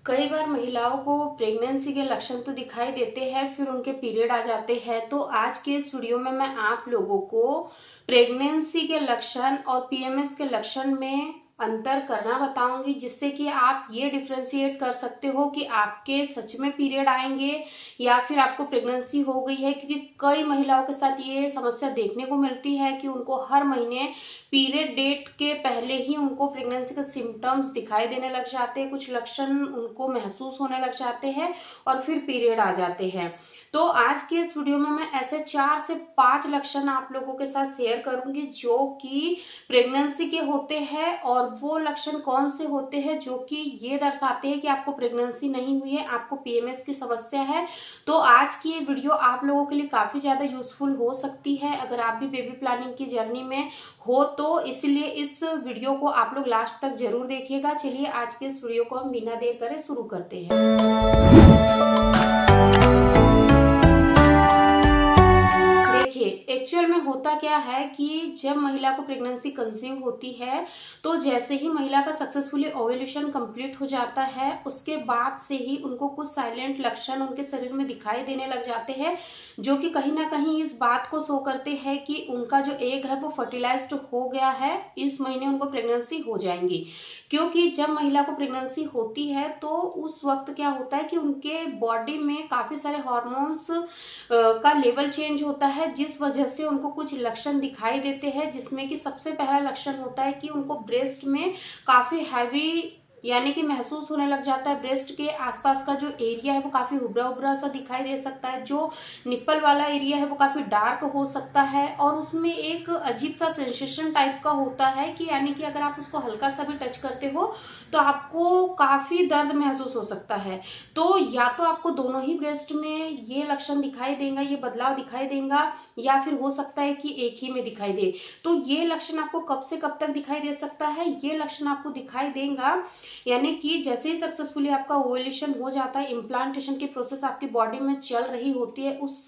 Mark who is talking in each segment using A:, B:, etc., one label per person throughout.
A: कई बार महिलाओं को प्रेगनेंसी के लक्षण तो दिखाई देते हैं, फिर उनके पीरियड आ जाते हैं। तो आज के इस वीडियो में मैं आप लोगों को प्रेगनेंसी के लक्षण और पीएमएस के लक्षण में अंतर करना बताऊंगी, जिससे कि आप ये डिफ्रेंशिएट कर सकते हो कि आपके सच में पीरियड आएंगे या फिर आपको प्रेगनेंसी हो गई है। क्योंकि कई महिलाओं के साथ ये समस्या देखने को मिलती है कि उनको हर महीने पीरियड डेट के पहले ही उनको प्रेगनेंसी के सिम्टम्स दिखाई देने लग जाते हैं, कुछ लक्षण उनको महसूस होने लग जाते हैं और फिर पीरियड आ जाते हैं। तो आज के इस वीडियो में मैं ऐसे 4 से 5 लक्षण आप लोगों के साथ शेयर करूंगी जो कि प्रेगनेंसी के होते हैं, और वो लक्षण कौन से होते हैं जो कि ये दर्शाते हैं कि आपको प्रेगनेंसी नहीं हुई है, आपको पीएमएस की समस्या है। तो आज की ये वीडियो आप लोगों के लिए काफी ज्यादा यूजफुल हो सकती है अगर आप भी बेबी प्लानिंग की जर्नी में हो तो, इसलिए इस वीडियो को आप लोग लास्ट तक जरूर देखिएगा। चलिए आज के इस वीडियो को हम बिना देर करे शुरू करते हैं। एक्चुअल में होता क्या है कि जब महिला को प्रेगनेंसी कंसीव होती है तो जैसे ही महिला का सक्सेसफुली ओव्यूलेशन कंप्लीट हो जाता है, उसके बाद से ही उनको कुछ साइलेंट लक्षण उनके शरीर में दिखाई देने लग जाते हैं, जो कि कहीं ना कहीं इस बात को शो करते हैं कि उनका जो एग है वो फर्टिलाइज्ड हो गया है, इस महीने उनको प्रेगनेंसी हो जाएंगी। क्योंकि जब महिला को प्रेगनेंसी होती है तो उस वक्त क्या होता है कि उनके बॉडी में काफी सारे हॉर्मोन्स का लेवल चेंज होता है, जिस वजह से उनको कुछ लक्षण दिखाई देते हैं, जिसमें कि सबसे पहला लक्षण होता है कि उनको ब्रेस्ट में काफी हैवी यानी कि महसूस होने लग जाता है। ब्रेस्ट के आसपास का जो एरिया है वो काफी उभरा उभरा सा दिखाई दे सकता है, जो निप्पल वाला एरिया है वो काफी डार्क हो सकता है, और उसमें एक अजीब सा सेंसेशन टाइप का होता है कि यानी कि अगर आप उसको हल्का सा भी टच करते हो तो आपको काफी दर्द महसूस हो सकता है। तो या तो आपको दोनों ही ब्रेस्ट में ये लक्षण दिखाई देगा, ये बदलाव दिखाई देगा, या फिर हो सकता है कि एक ही में दिखाई दे। तो ये लक्षण आपको कब से कब तक दिखाई दे सकता है? ये लक्षण आपको दिखाई देगा यानी कि जैसे ही सक्सेसफुली आपका ओवुलेशन हो जाता है, इम्प्लांटेशन की प्रोसेस आपकी बॉडी में चल रही होती है, उस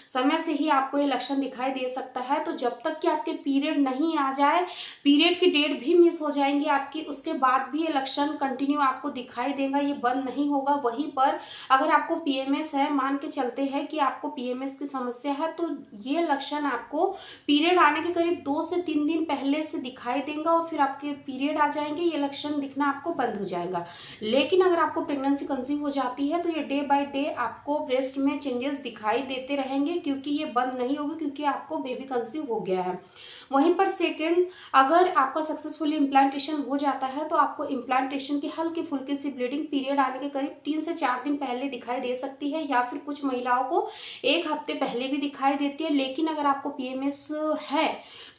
A: समय से ही आपको ये लक्षण दिखाई दे सकता है। तो जब तक कि आपके पीरियड नहीं आ जाए, पीरियड की डेट भी मिस हो जाएंगी आपकी, उसके बाद भी ये लक्षण कंटिन्यू आपको दिखाई देगा, ये बंद नहीं होगा। वहीं पर अगर आपको पीएमएस है, मान के चलते हैं कि आपको पीएमएस की समस्या है, तो ये लक्षण आपको पीरियड आने के करीब 2 से 3 दिन पहले से दिखाई देगा और फिर आपके पीरियड आ जाएंगे, ये लक्षण दिखना आपको बंद हो जाएगा। लेकिन अगर आपको प्रेगनेंसी कंसीव हो जाती है तो ये डे बाय डे आपको ब्रेस्ट में चेंजेस दिखाई देते रहेंगे, क्योंकि ये बंद नहीं होगी, क्योंकि आपको बेबी कंसीव हो गया है। वहीं पर सेकंड, अगर आपका सक्सेसफुली इम्प्लांटेशन हो जाता है तो आपको इम्प्लांटेशन की हल्की फुल्की सी ब्लीडिंग पीरियड आने के करीब 3 से 4 दिन पहले दिखाई दे सकती है, या फिर कुछ महिलाओं को 1 हफ्ते पहले भी दिखाई देती है। लेकिन अगर आपको पीएमएस है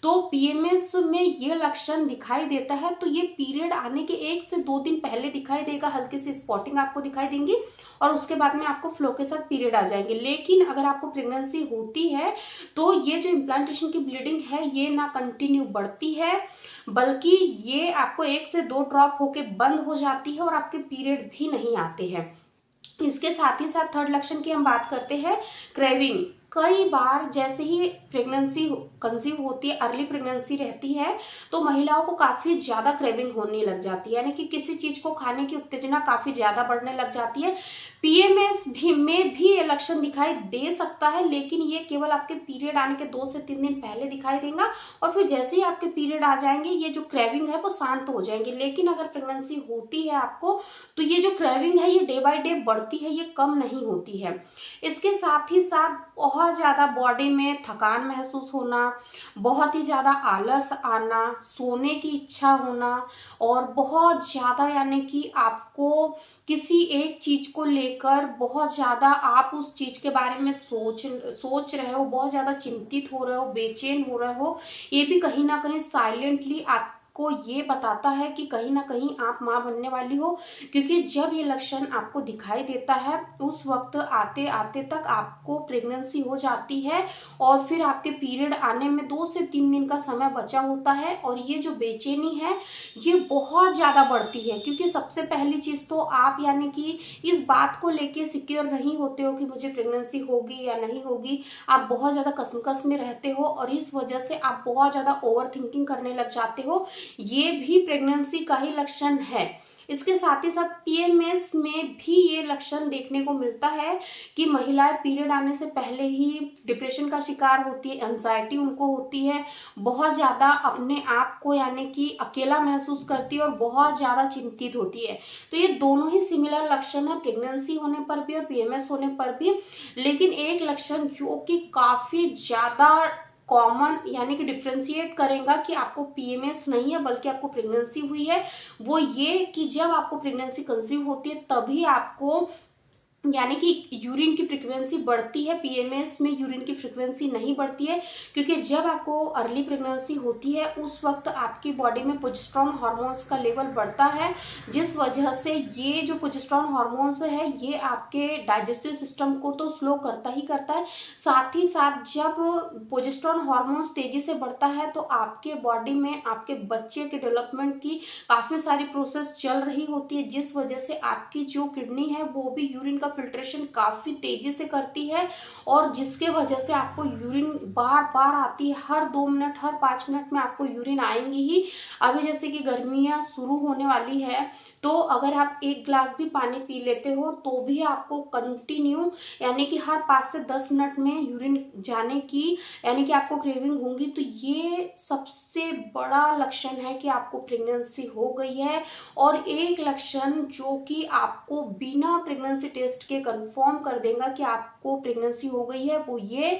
A: तो पीएमएस में ये लक्षण दिखाई देता है तो ये पीरियड आने के 1 से 2 दिन पहले दिखाई देगा, हल्की सी स्पॉटिंग आपको दिखाई देंगी और उसके बाद में आपको फ्लो के साथ पीरियड आ जाएंगे। लेकिन अगर आपको प्रेगनेंसी होती है तो ये जो इम्प्लांटेशन की ब्लीडिंग है ये ना कंटिन्यू बढ़ती है, बल्कि ये आपको 1 से 2 ड्रॉप होके बंद हो जाती है और आपके पीरियड भी नहीं आते हैं। इसके साथ ही साथ थर्ड लक्षण की हम बात करते हैं, क्रेविंग। कई बार जैसे ही प्रेगनेंसी कंसीव होती है, अर्ली प्रेगनेंसी रहती है, तो महिलाओं को काफी ज्यादा क्रेविंग होने लग जाती है, यानी कि किसी चीज को खाने की उत्तेजना काफी ज्यादा बढ़ने लग जाती है। पीएमएस भी में भी ये लक्षण दिखाई दे सकता है, लेकिन ये केवल आपके पीरियड आने के 2 से 3 दिन पहले दिखाई देगा और फिर जैसे ही आपके पीरियड आ जाएंगे ये जो क्रेविंग है वो शांत हो जाएंगे। लेकिन अगर प्रेगनेंसी होती है आपको तो ये जो क्रेविंग है ये डे बाय डे बढ़ती है, ये कम नहीं होती है। इसके साथ ही साथ बहुत ज्यादा बॉडी में थकान महसूस होना, बहुत ही ज्यादा आलस आना, सोने की इच्छा होना, और बहुत ज्यादा यानी कि आपको किसी एक चीज को लेकर बहुत ज्यादा आप उस चीज के बारे में सोच रहे हो, बहुत ज्यादा चिंतित हो रहे हो, बेचैन हो रहे हो, ये भी कहीं ना कहीं साइलेंटली आप को ये बताता है कि कहीं ना कहीं आप माँ बनने वाली हो। क्योंकि जब ये लक्षण आपको दिखाई देता है उस वक्त आते आते तक आपको प्रेगनेंसी हो जाती है और फिर आपके पीरियड आने में 2 से 3 दिन का समय बचा होता है, और ये जो बेचैनी है ये बहुत ज्यादा बढ़ती है। क्योंकि सबसे पहली चीज तो आप यानी कि इस बात को लेके सिक्योर नहीं होते हो कि मुझे प्रेगनेंसी होगी या नहीं होगी, आप बहुत ज्यादा कसमकस में रहते हो और इस वजह से आप बहुत ज्यादा ओवर थिंकिंग करने लग जाते हो। ये भी प्रेगनेंसी का ही लक्षण है। इसके साथ ही साथ पीएमएस में भी ये लक्षण देखने को मिलता है कि महिलाएं पीरियड आने से पहले ही डिप्रेशन का शिकार होती है, एंजाइटी उनको होती है, बहुत ज़्यादा अपने आप को यानी कि अकेला महसूस करती है और बहुत ज़्यादा चिंतित होती है। तो ये दोनों ही सिमिलर लक्षण है प्रेगनेंसी होने पर भी और पीएमएस होने पर भी। लेकिन एक लक्षण जो कि काफ़ी ज़्यादा कॉमन यानी कि डिफ्रेंशिएट करेगा कि आपको पीएमएस नहीं है बल्कि आपको प्रेगनेंसी हुई है, वो ये कि जब आपको प्रेगनेंसी कंसीव होती है तभी आपको यानी कि यूरिन की फ्रीक्वेंसी बढ़ती है। पीएमएस में यूरिन की फ्रीक्वेंसी नहीं बढ़ती है, क्योंकि जब आपको अर्ली प्रेगनेंसी होती है उस वक्त आपकी बॉडी में प्रोजेस्टेरॉन हार्मोन्स का लेवल बढ़ता है, जिस वजह से ये जो प्रोजेस्टेरॉन हार्मोन्स है ये आपके डाइजेस्टिव सिस्टम को तो स्लो करता ही करता है, साथ ही साथ जब प्रोजेस्टेरॉन हार्मोन्स तेजी से बढ़ता है तो आपके बॉडी में आपके बच्चे के डेवलपमेंट की काफ़ी सारी प्रोसेस चल रही होती है, जिस वजह से आपकी जो किडनी है वो भी यूरिन का फिल्ट्रेशन काफी तेजी से करती है और जिसके वजह से आपको यूरिन बार बार आती है। हर 2 मिनट हर 5 मिनट में आपको यूरिन आएंगी ही। अभी जैसे कि गर्मियां शुरू होने वाली है तो अगर आप 1 ग्लास भी पानी पी लेते हो तो भी आपको कंटिन्यू यानी कि हर 5 से 10 मिनट में यूरिन जाने की यानी कि आपको क्रेविंग होंगी। तो ये सबसे बड़ा लक्षण है कि आपको प्रेगनेंसी हो गई है। और एक लक्षण जो कि आपको बिना प्रेगनेंसी टेस्ट के कंफर्म कर देगा कि आपको प्रेगनेंसी हो गई है वो ये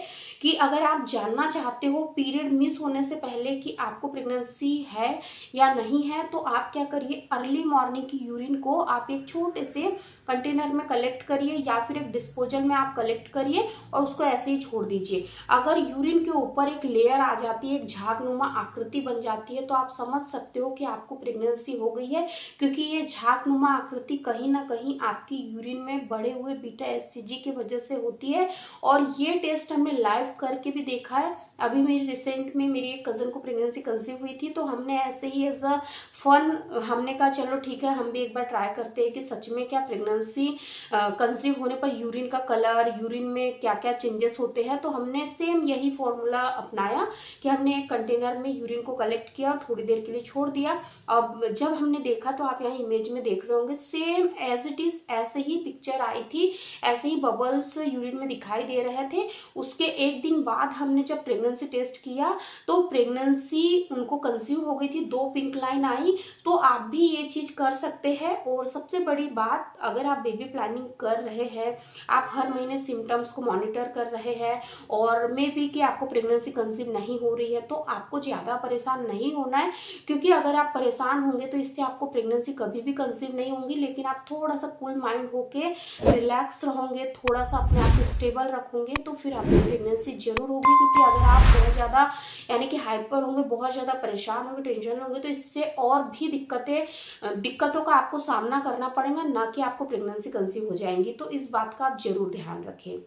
A: कि अगर आप जानना चाहते हो पीरियड मिस होने से पहले कि आपको प्रेगनेंसी है या नहीं है, तो आप क्या करिए, अर्ली मॉर्निंग की यूरिन को आप एक छोटे से कंटेनर में कलेक्ट करिए या फिर एक डिस्पोजल में आप कलेक्ट करिए और उसको ऐसे ही छोड़ दीजिए। अगर यूरिन के ऊपर एक लेयर आ जाती है, एक झागनुमा आकृति बन जाती है, तो आप समझ सकते हो कि आपको प्रेगनेंसी हो गई है, क्योंकि ये झागनुमा आकृति कहीं ना कहीं आपकी यूरिन में बढ़े हुए बीटा एचसीजी की वजह से होती है। और ये टेस्ट हमने लाइव करके भी देखा है। अभी मेरी रिसेंट में मेरी एक कज़न को प्रेगनेंसी कंसीव हुई थी, तो हमने ऐसे ही एज अ फन हमने कहा चलो ठीक है हम भी एक बार ट्राई करते हैं कि सच में क्या प्रेगनेंसी कंसीव होने पर यूरिन का कलर, यूरिन में क्या क्या चेंजेस होते हैं। तो हमने सेम यही फॉर्मूला अपनाया कि हमने एक कंटेनर में यूरिन को कलेक्ट किया और थोड़ी देर के लिए छोड़ दिया। अब जब हमने देखा तो आप यहाँ इमेज में देख रहे होंगे सेम एज इट इज ऐसे ही पिक्चर आई थी, ऐसे ही बबल्स यूरिन में दिखाई दे रहे थे। उसके एक दिन बाद हमने जब प्रेगनेंसी टेस्ट किया तो प्रेगनेंसी उनको कंसीव हो गई थी, 2 पिंक लाइन आई। तो आप भी ये चीज कर सकते हैं। और सबसे बड़ी बात, अगर आप बेबी प्लानिंग कर रहे हैं, आप हर महीने सिम्टम्स को मॉनिटर कर रहे हैं और मे बी कि आपको प्रेगनेंसी कंसीव नहीं हो रही है, तो आपको ज्यादा परेशान नहीं होना है, क्योंकि अगर आप परेशान होंगे तो इससे आपको प्रेगनेंसी कभी भी कंसीव नहीं होगी। लेकिन आप थोड़ा सा कूल माइंड होके रिलैक्स रहोगे, थोड़ा सा अपने आप को स्टेबल रखोगे, तो फिर आपकी प्रेगनेंसी जरूर होगी। क्योंकि अगर आप बहुत ज़्यादा यानी कि हाइपर होंगे, बहुत ज़्यादा परेशान होंगे, टेंशन होंगे, तो इससे और भी दिक्कतों का आपको सामना करना पड़ेगा, ना कि आपको प्रेगनेंसी कंसीव हो जाएंगी। तो इस बात का आप जरूर ध्यान रखें।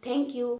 A: Thank you.